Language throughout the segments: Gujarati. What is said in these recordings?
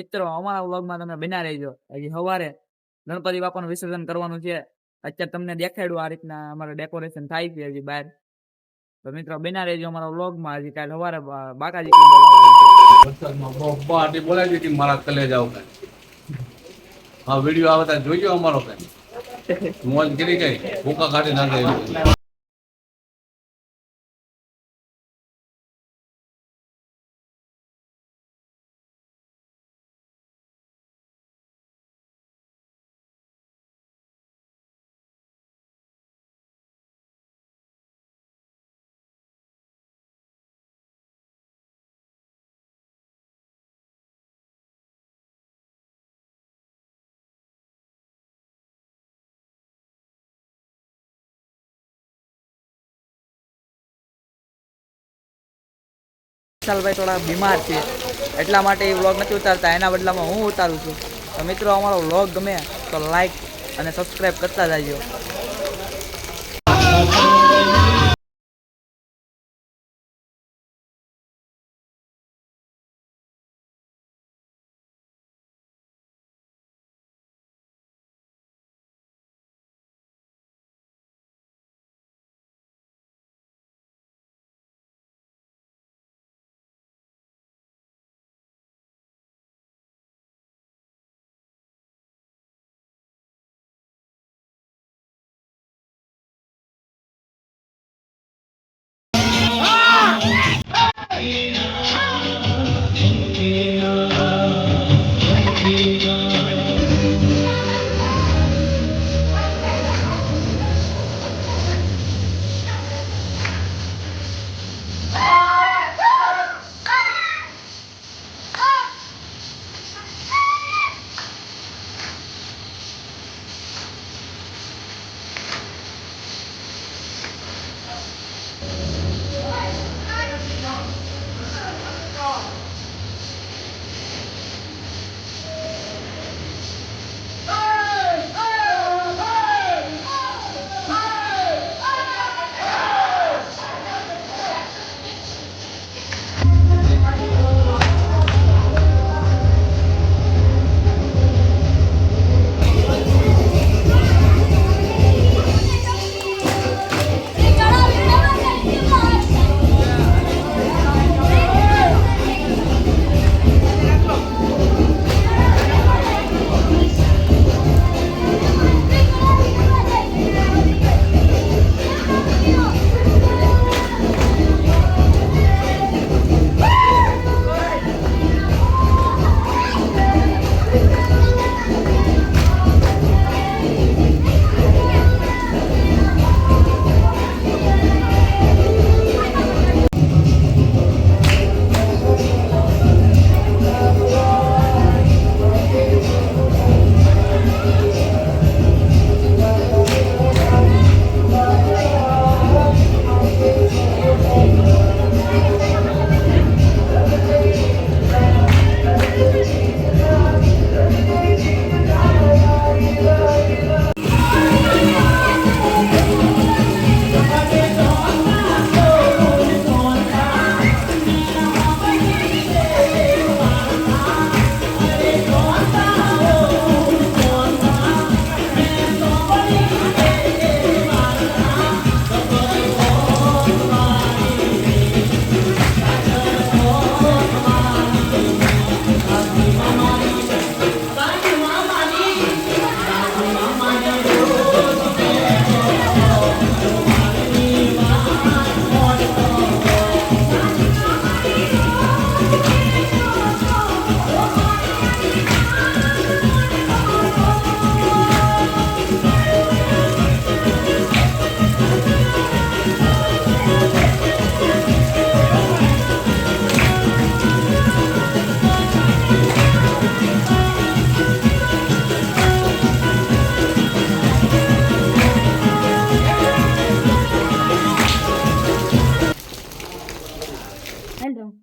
મિત્રો અમારા વ્લોગમાં તમે બના રહેજો. હજી સવારે ગણપતિ બાપાનું વિસર્જન કરવાનું છે. અત્યારે તમને દેખાડ્યું આ રીતના અમારે ડેકોરેશન થાય છે હજી બહાર. તો મિત્રો બના રહેજો અમારા વ્લોગમાં. હજી કાલે સવારે બાકાજી બોલાવી દીધી મારા કલેજા ઉપર. હા વિડીયો આવતા જોઈજો અમારો કઈ મોજ કરી ગઈ ભૂકા કાઢી નાખે. વિશાલભાઈ થોડા બીમાર છે એટલા માટે એ વ્લોગ નથી ઉતારતા, એના બદલામાં હું ઉતારું છું. તો મિત્રો અમારો વ્લોગ ગમે તો લાઈક અને સબસ્ક્રાઈબ કરતા જાજો.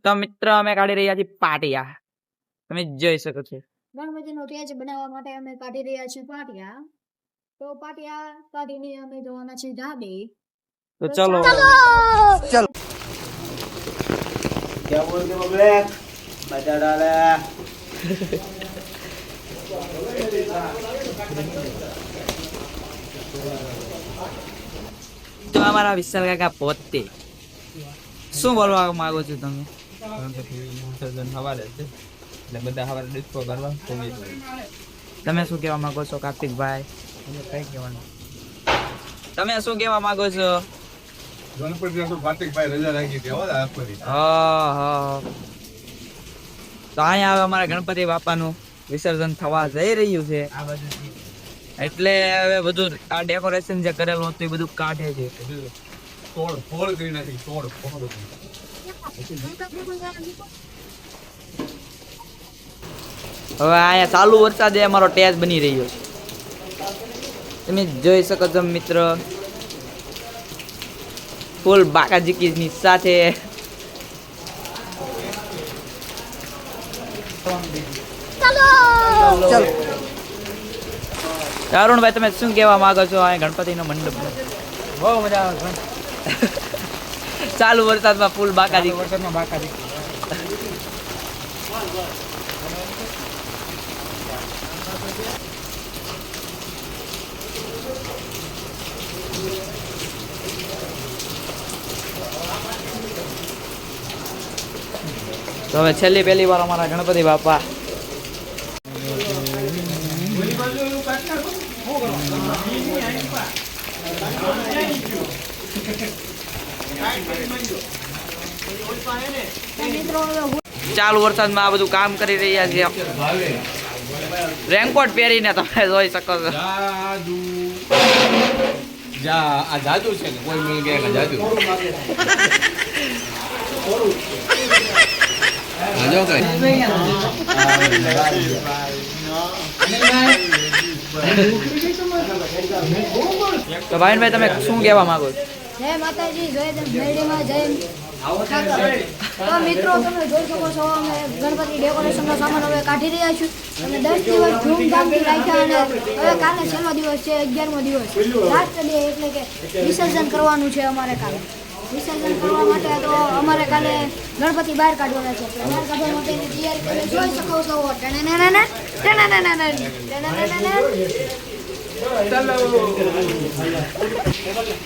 તો મિત્ર અમે કાઢી રહ્યા છીએ પાટિયા. તમે જોઈ શકો છો ગણપતિનો તેજ બનાવવા માટે અમે કાઢી રહ્યા છીએ પાટિયા. તો પાટિયા કાઢીને અમે જવાના છે ધાબે. તો ચલો क्या बोलते हो ब्लैक बचा डाला તો અમારા વિશાલ કાકા પોતે શું બોલવા માંગો છો તમે? વિસર્જન સવારે છે એટલે બધા સવારે ડિસ્કો કરવા પહોંચી જાય. તમે શું કહેવા માંગો છો કાર્તિકભાઈ? તમે શું કહેવા માંગો છો? ગણપતિ તો કાર્તિકભાઈ રજા રાખી હતી હો આખો દી. હા. તો અહીંયા હવે અમારા ગણપતિ બાપાનું વિસર્જન થવા જઈ રહ્યું છે. એટલે હવે બધું આ ડેકોરેશન જે કરેલું હતું એ બધું કાઢે છે. તોડ કરી નાખી તોડ. હવે અહીંયા ચાલુ વરસાદે અમારો ટેજ બની રહ્યો છે. તમે જોઈ શકો છો મિત્ર, ફૂલ બાકાજીકીની સાથે. ચાલો અરુણભાઈ, તમે શું કહેવા માંગો છો? આ ગણપતિનો મંડપ બહુ મજા આવે. ચાલુ વરસાદમાં ફૂલ બાકાજી. વરસાદમાં બાકાજી. તો હવે છેલ્લી પહેલી વાર અમારા ગણપતિ બાપા ચાલુ વરસાદમાં આ બધું કામ કરી રહ્યા છે. રેનકોટ પહેરીને તમે જોઈ શકો છો. આ જાદુ છે ને કોઈ મિલ ગયા જાદુ. આજો કઈ તો ભાઈનભાઈ, તમે શું કહેવા માંગો છો? જય માતાજી, જય મેરડીમાં, જય ઠાકર. તો મિત્રો તમે જોઈ શકો છો અમે ગણપતિ ડેકોરેશનનો સામાન હવે કાઢી રહ્યા છું અને 10 દિવસ ધૂમધામથી રાખ્યા અને હવે કાલે છેલ્લો દિવસ છે, 11મો દિવસ, લાસ્ટ ડે, એટલે કે વિસર્જન કરવાનું છે અમારે કાલે. વિસર્જન કરવા માટે તો અમારે કાલે ગણપતિ બહાર કાઢવાના છે. તો બહાર કાઢવા માટેની તૈયારી તમે જોઈ શકો છો. ટણેનેનેને, ટણેનેનેને, ટણેનેનેને.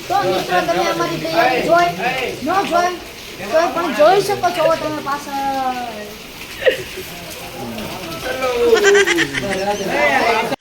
તો મિત્રો તમે અમારી તૈયારી જોઈ ન જોઈ તો પણ જોઈ શકો છો તમે પાછળ.